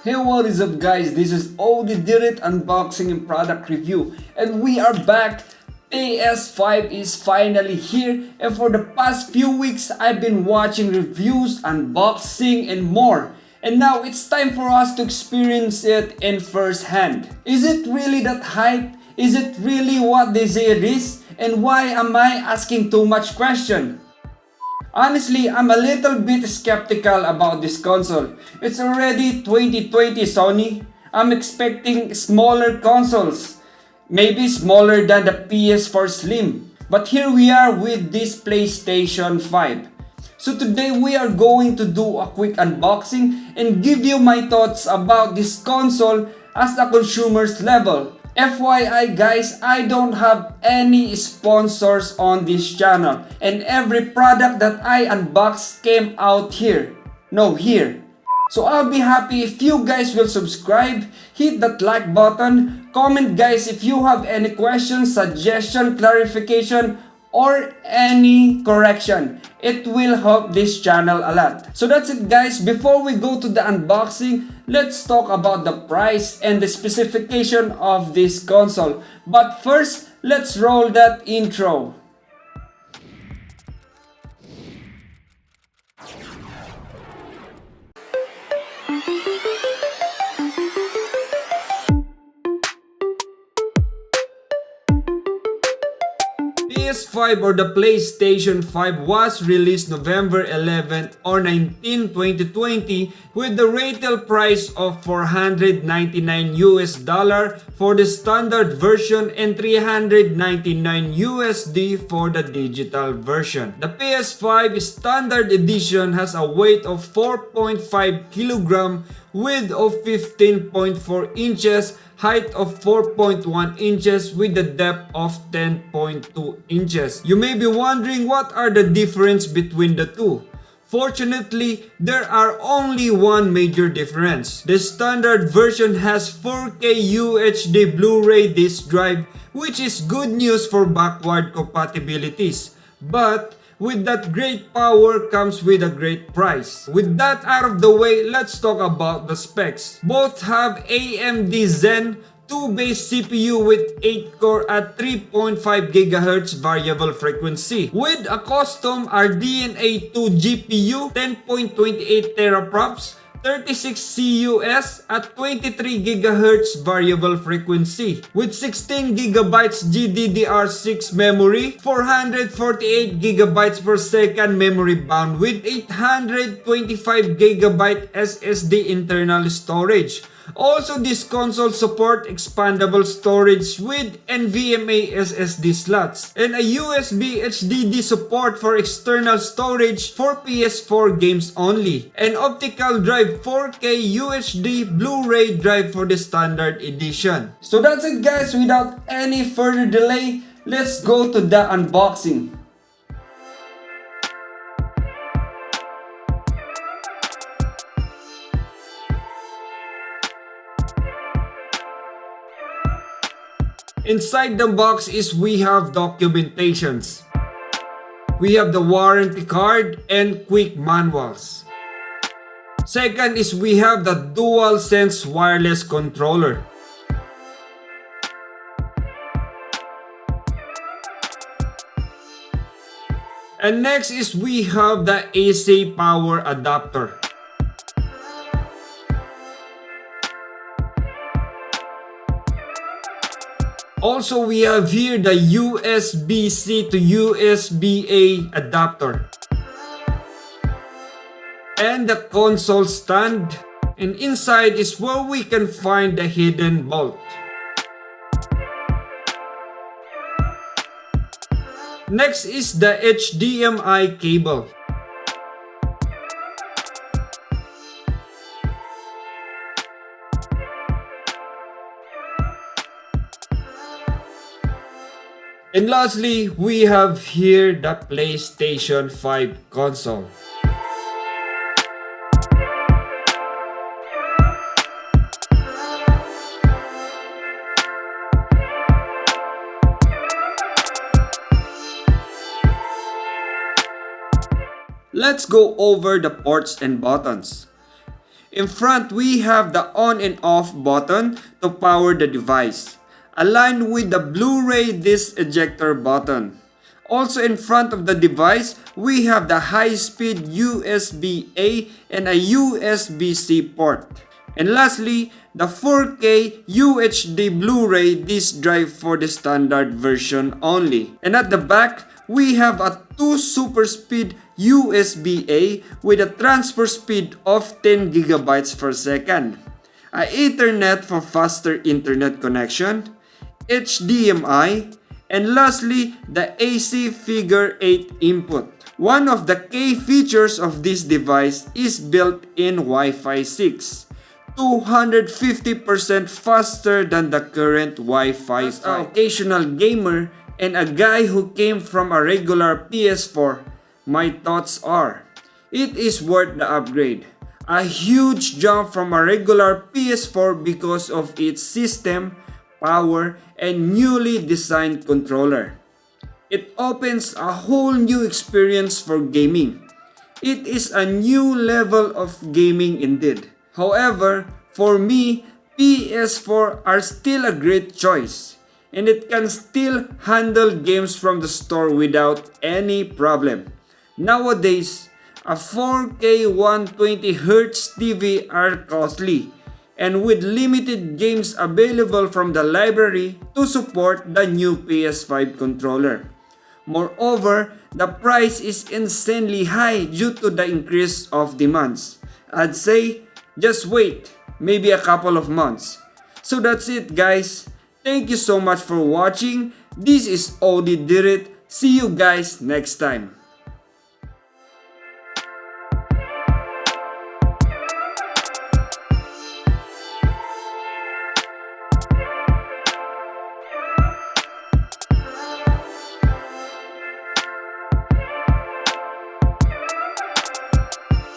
Hey, what is up guys, this is Odi Dirit Unboxing and Product Review, and we are back. PS5 is finally here, and for the past few weeks I've been watching reviews, unboxing and more. And now it's time for us to experience it in first hand. Is it really that hype? Is it really what they say it is? And why am I asking too much question? Honestly, I'm a little bit skeptical about this console. It's already 2020, Sony. I'm expecting smaller consoles. Maybe smaller than the PS4 Slim. But here we are with this PlayStation 5. So today we are going to do a quick unboxing and give you my thoughts about this console as a consumer's level. FYI guys, I don't have any sponsors on this channel, and every product that I unbox came out here. No, here. So I'll be happy if you guys will subscribe, hit that like button, comment guys if you have any questions, suggestion, clarification, or any correction. It will help this channel a lot. So that's it guys. Before we go to the unboxing, let's talk about the price and the specification of this console. But first, let's roll that intro. PS5 or the PlayStation 5 was released November 11 or 19, 2020 with the retail price of $499 for the standard version and $399 for the digital version. The PS5 standard edition has a weight of 4.5 kg, width of 15.4 inches, height of 4.1 inches with a depth of 10.2 inches. You may be wondering what are the difference between the two. Fortunately, there are only one major difference. The standard version has 4K UHD Blu-ray disc drive, which is good news for backward compatibilities. But with that great power comes with a great price. With that out of the way, let's talk about the specs. Both have AMD Zen 2-base CPU with 8 core at 3.5 GHz variable frequency with a custom RDNA 2 GPU 10.28 teraprops 36 CUS at 23 GHz variable frequency with 16 GB GDDR6 memory, 448 GB per second memory bandwidth, 825 GB SSD internal storage. Also, this console supports expandable storage with NVMe SSD slots and a USB HDD support for external storage for PS4 games only, and optical drive 4K UHD Blu-ray drive for the standard edition. So that's it guys, without any further delay, let's go to the unboxing. Inside the box is we have documentations. We have the warranty card and quick manuals. Second is we have the DualSense wireless controller. And next is we have the AC power adapter. Also, we have here the USB-C to USB-A adapter. And the console stand. And inside is where we can find the hidden bolt. Next is the HDMI cable. And lastly, we have here the PlayStation 5 console. Let's go over the ports and buttons. In front, we have the on and off button to power the device, aligned with the Blu-ray disc ejector button. Also in front of the device, we have the high-speed USB-A and a USB-C port. And lastly, the 4K UHD Blu-ray disc drive for the standard version only. And at the back, we have a 2 super speed USB-A with a transfer speed of 10 GB per second, a Ethernet for faster internet connection, HDMI, and lastly, the AC figure 8 input. One of the key features of this device is built-in Wi-Fi 6. 250% faster than the current Wi-Fi 5. As an occasional gamer and a guy who came from a regular PS4, my thoughts are, it is worth the upgrade. A huge jump from a regular PS4 because of its system, power, and newly designed controller. It opens a whole new experience for gaming. It is a new level of gaming indeed. However, for me, PS4 are still a great choice, and it can still handle games from the store without any problem. Nowadays, a 4K 120Hz TV are costly, and with limited games available from the library to support the new PS5 controller. Moreover, the price is insanely high due to the increase of demands. I'd say, just wait, maybe a couple of months. So that's it guys. Thank you so much for watching. This is Odi Dirit. See you guys next time.